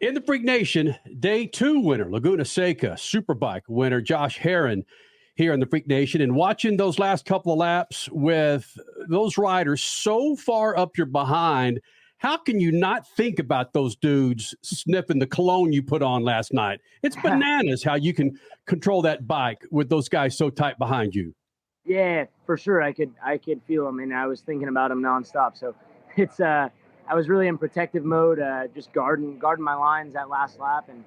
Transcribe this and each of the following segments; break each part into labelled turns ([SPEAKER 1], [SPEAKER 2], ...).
[SPEAKER 1] In the Freak Nation, Day 2 winner, Laguna Seca Superbike winner Josh Herrin here in the Freak Nation. And watching those last couple of laps with those riders so far up your behind, how can you not think about those dudes sniffing the cologne you put on last night? It's bananas how you can control that bike with those guys so tight behind you.
[SPEAKER 2] Yeah, for sure. I could feel them, and I was thinking about them nonstop. So it's I was really in protective mode, just guarding my lines that last lap, and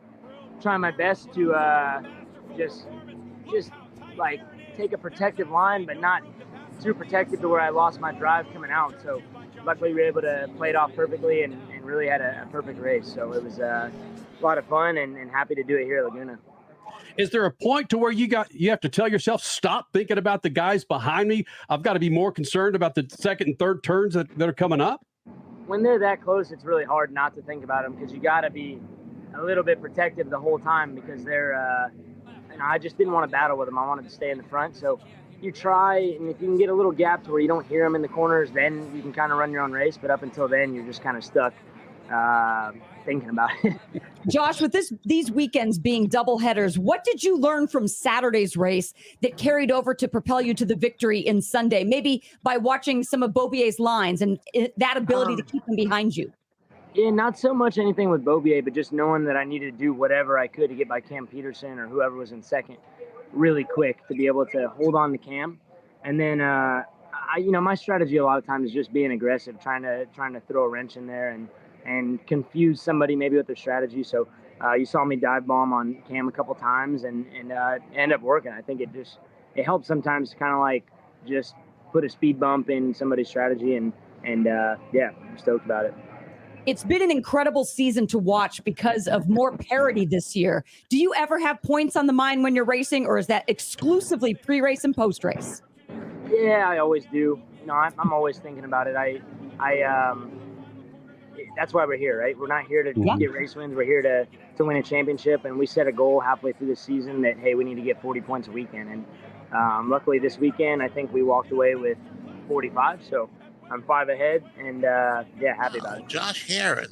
[SPEAKER 2] trying my best to just like take a protective line, but not too protective to where I lost my drive coming out. So luckily we were able to play it off perfectly and really had a perfect race. So it was a lot of fun and happy to do it here at Laguna.
[SPEAKER 1] Is there a point to where you have to tell yourself, stop thinking about the guys behind me? I've got to be more concerned about the second and third turns that are coming up?
[SPEAKER 2] When they're that close, it's really hard not to think about them because you got to be a little bit protective the whole time because they're, I just didn't want to battle with them. I wanted to stay in the front. So you try, and if you can get a little gap to where you don't hear them in the corners, then you can kind of run your own race. But up until then, you're just kind of stuck thinking about it.
[SPEAKER 3] Josh, with these weekends being double headers, what did you learn from Saturday's race that carried over to propel you to the victory in Sunday? Maybe by watching some of Beaubier's lines and that ability to keep them behind you.
[SPEAKER 2] Yeah, not so much anything with Beaubier, but just knowing that I needed to do whatever I could to get by Cam Peterson or whoever was in second really quick to be able to hold on to Cam. And then, my strategy a lot of times is just being aggressive, trying to throw a wrench in there and confuse somebody maybe with their strategy. So you saw me dive bomb on Cam a couple times and end up working. I think it helps sometimes to kind of like just put a speed bump in somebody's strategy and I'm stoked about it.
[SPEAKER 3] It's been an incredible season to watch because of more parity this year. Do you ever have points on the mind when you're racing, or is that exclusively pre-race and post-race?
[SPEAKER 2] Yeah, I always do. I'm always thinking about it. That's why we're here, right? We're not here to get race wins. We're here to win a championship, and we set a goal halfway through the season that, hey, we need to get 40 points a weekend. And luckily this weekend, I think we walked away with 45, so I'm 5 ahead, and happy about it.
[SPEAKER 4] Josh Herrin,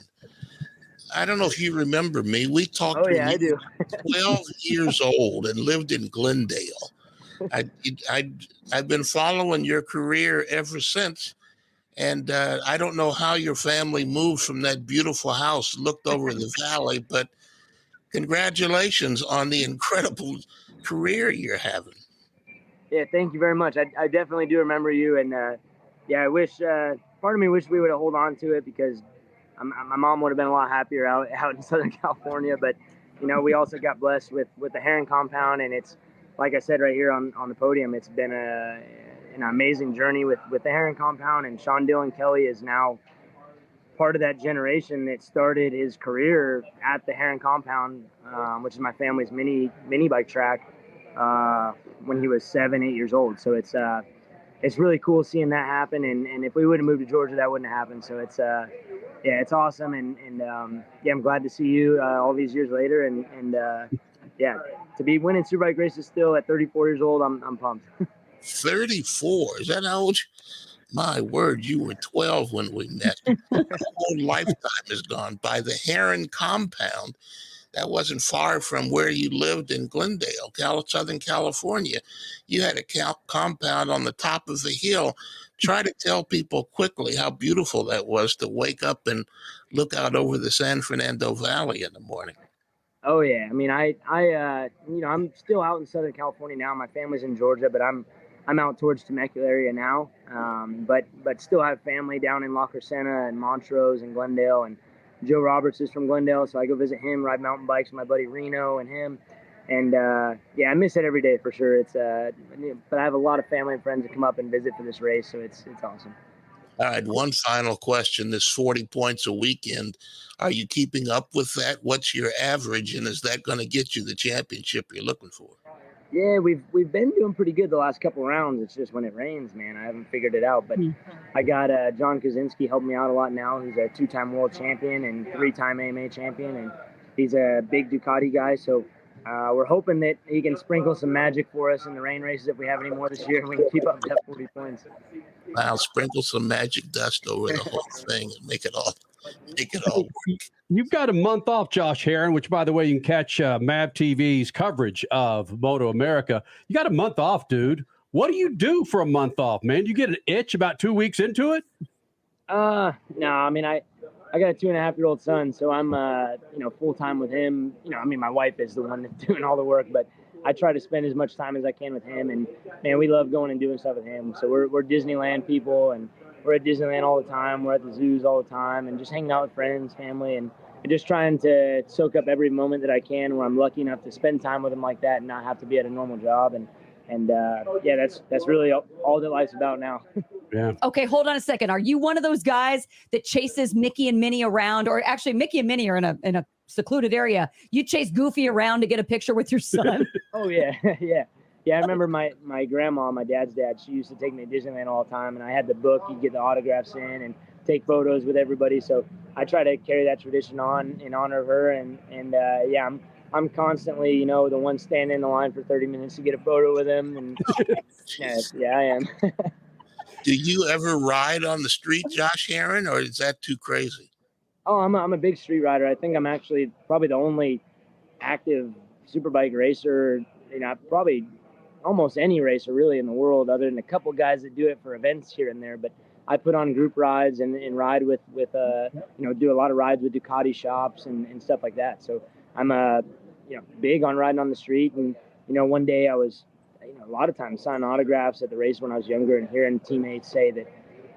[SPEAKER 4] I don't know if you remember me. We talked
[SPEAKER 2] when I do.
[SPEAKER 4] 12 years old and lived in Glendale. I've been following your career ever since. And I don't know how your family moved from that beautiful house, looked over the valley, but congratulations on the incredible career you're having.
[SPEAKER 2] Yeah, thank you very much. I definitely do remember you. And I wish, part of me wished we would have held on to it because my mom would have been a lot happier out in Southern California. But, we also got blessed with the Herrin compound. And it's, like I said right here on the podium, it's been an amazing journey with the Herrin compound, and Sean Dillon Kelly is now part of that generation that started his career at the Herrin compound, which is my family's mini bike track, when he was 7-8 years old. So it's really cool seeing that happen, and if we would have moved to Georgia, that wouldn't have happened. So it's awesome, and I'm glad to see you all these years later, and to be winning Superbike races still at 34 years old, I'm pumped.
[SPEAKER 4] 34? Is that how old? My word, you were 12 when we met. A whole lifetime has gone by. The Herrin compound, that wasn't far from where you lived in Glendale, Southern California. You had a compound on the top of the hill. Try to tell people quickly how beautiful that was to wake up and look out over the San Fernando Valley in the morning.
[SPEAKER 2] Oh yeah, I mean, I'm still out in Southern California now. My family's in Georgia, but I'm out towards Temecula area now, but still have family down in La Crescenta and Montrose and Glendale, and Joe Roberts is from Glendale, so I go visit him, ride mountain bikes with my buddy Reno and him, and I miss it every day for sure. It's but I have a lot of family and friends that come up and visit for this race, so it's awesome.
[SPEAKER 4] All right, one final question. This 40 points a weekend, are you keeping up with that? What's your average, and is that going to get you the championship you're looking for?
[SPEAKER 2] Yeah, we've been doing pretty good the last couple of rounds. It's just when it rains, man, I haven't figured it out. But I got John Kaczynski helping me out a lot now. He's a 2-time world champion and 3-time AMA champion, and he's a big Ducati guy. So we're hoping that he can sprinkle some magic for us in the rain races if we have any more this year, and we can keep up that 40 points.
[SPEAKER 4] I'll sprinkle some magic dust over the whole thing and make it all work.
[SPEAKER 1] You've got a month off, Josh Herrin, which, by the way, you can catch MAVTV's coverage of MotoAmerica. You got a month off, dude. What do you do for a month off, man? Do you get an itch about 2 weeks into it?
[SPEAKER 2] No, I mean, I got a 2.5-year-old son, so I'm, full time with him. My wife is the one that's doing all the work, but I try to spend as much time as I can with him. And man, we love going and doing stuff with him. So we're Disneyland people, and we're at Disneyland all the time. We're at the zoos all the time, and just hanging out with friends, family, and just trying to soak up every moment that I can where I'm lucky enough to spend time with him like that and not have to be at a normal job. And that's really all that life's about now.
[SPEAKER 1] Yeah.
[SPEAKER 3] Okay, hold on a second. Are you one of those guys that chases Mickey and Minnie around, or actually Mickey and Minnie are in a secluded area? You chase Goofy around to get a picture with your son?
[SPEAKER 2] Oh yeah, yeah. I remember my grandma, my dad's dad. She used to take me to Disneyland all the time, and I had the book. You'd get the autographs in and take photos with everybody. So I try to carry that tradition on in honor of her. And I'm constantly, the one standing in the line for 30 minutes to get a photo with him. And yeah, I am.
[SPEAKER 4] Do you ever ride on the street, Josh Herrin, or is that too crazy?
[SPEAKER 2] Oh, I'm a big street rider. I think I'm actually probably the only active superbike racer, probably almost any racer really in the world, other than a couple guys that do it for events here and there. But I put on group rides and ride with do a lot of rides with Ducati shops and stuff like that. So I'm big on riding on the street. And one day I was a lot of times signing autographs at the race when I was younger, and hearing teammates say that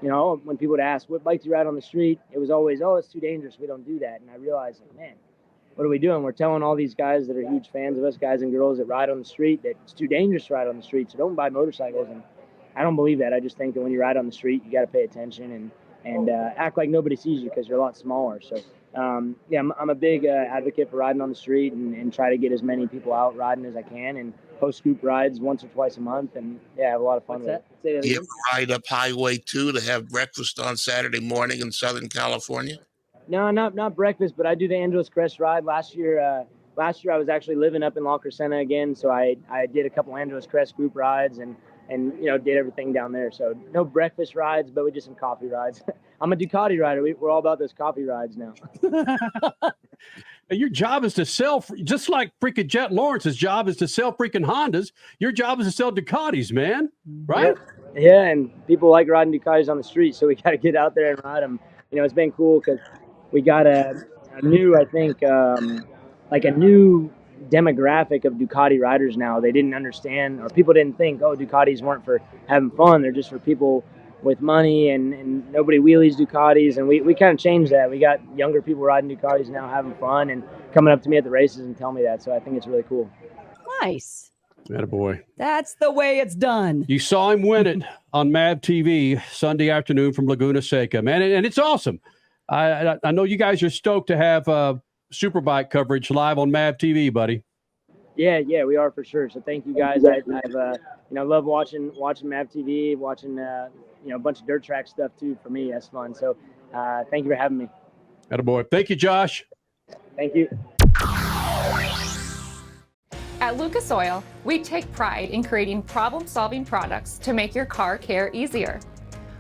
[SPEAKER 2] when people would ask what bike do you ride on the street, it was always, oh, it's too dangerous, we don't do that. And I realized, man, what are we doing? We're telling all these guys that are huge fans of us, guys and girls that ride on the street, that it's too dangerous to ride on the street, so don't buy motorcycles. And I don't believe that. I just think that when you ride on the street, you got to pay attention and act like nobody sees you because you're a lot smaller. So I'm a big advocate for riding on the street and try to get as many people out riding as I can, and post group rides once or twice a month, and have a lot of fun with it.
[SPEAKER 4] Do you ever ride up Highway 2 to have breakfast on Saturday morning in Southern California?
[SPEAKER 2] No, not breakfast, but I do the Angeles Crest ride. Last year I was actually living up in La Crescenta again, so I did a couple Angeles Crest group rides and did everything down there. So no breakfast rides, but we did some coffee rides. I'm a Ducati rider. We're all about those coffee rides now.
[SPEAKER 1] Your job is to sell, just like freaking Jet Lawrence's job is to sell freaking Hondas. Your job is to sell Ducatis, man. Right?
[SPEAKER 2] Yeah, and people like riding Ducatis on the street, so we got to get out there and ride them. It's been cool because we got a new, I think, a new demographic of Ducati riders now. They didn't understand, or people didn't think, Ducatis weren't for having fun. They're just for people with money, and nobody wheelies Ducatis. And we kind of changed that. We got younger people riding Ducatis now, having fun and coming up to me at the races and telling me that. So I think it's really cool.
[SPEAKER 3] Nice.
[SPEAKER 1] Attaboy.
[SPEAKER 3] That's the way it's done.
[SPEAKER 1] You saw him win it on MAVTV Sunday afternoon from Laguna Seca, man. And it's awesome. I know you guys are stoked to have Superbike coverage live on MAVTV, buddy.
[SPEAKER 2] Yeah, we are for sure. So thank you guys. I've love watching MAVTV, watching a bunch of dirt track stuff too. For me, that's fun. So thank you for having me.
[SPEAKER 1] Attaboy. Thank you, Josh.
[SPEAKER 2] Thank you.
[SPEAKER 5] At Lucas Oil, we take pride in creating problem-solving products to make your car care easier.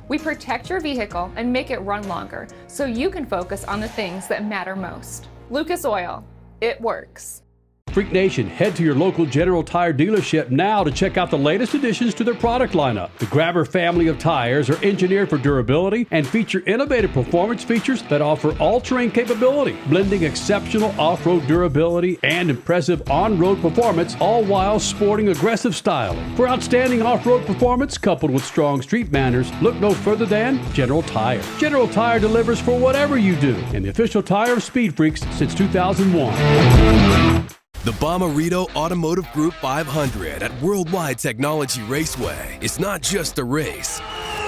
[SPEAKER 5] We protect your vehicle and make it run longer so you can focus on the things that matter most. Lucas Oil, it works.
[SPEAKER 1] Freak Nation, head to your local General Tire dealership now to check out the latest additions to their product lineup. The Grabber family of tires are engineered for durability and feature innovative performance features that offer all-terrain capability, blending exceptional off-road durability and impressive on-road performance, all while sporting aggressive styling. For outstanding off-road performance coupled with strong street manners, look no further than General Tire. General Tire delivers for whatever you do, and the official tire of SpeedFreaks since 2001.
[SPEAKER 6] The Bommarito Automotive Group 500 at Worldwide Technology Raceway is not just a race,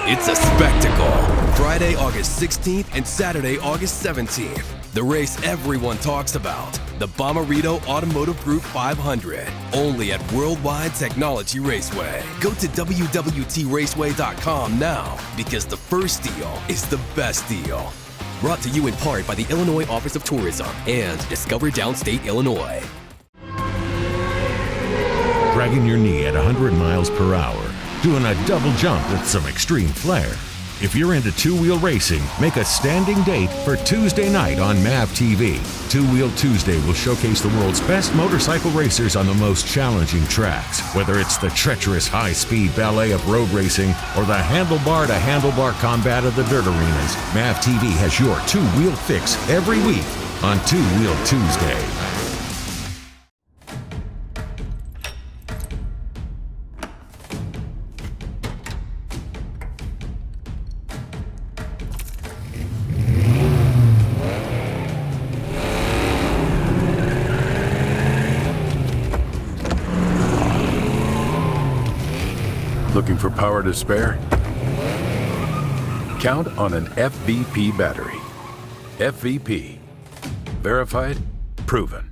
[SPEAKER 6] it's a spectacle. Friday, August 16th and Saturday, August 17th. The race everyone talks about. The Bommarito Automotive Group 500, only at Worldwide Technology Raceway. Go to WWTRaceway.com now because the first deal is the best deal. Brought to you in part by the Illinois Office of Tourism and Discover Downstate Illinois.
[SPEAKER 7] Dragging your knee at 100 miles per hour, doing a double jump with some extreme flair. If you're into two-wheel racing, make a standing date for Tuesday night on MAVTV. Two-Wheel Tuesday will showcase the world's best motorcycle racers on the most challenging tracks. Whether it's the treacherous high-speed ballet of road racing or the handlebar-to-handlebar combat of the dirt arenas, MAVTV has your two-wheel fix every week on Two-Wheel Tuesday.
[SPEAKER 8] Looking for power to spare? Count on an FVP battery. FVP. Verified, proven.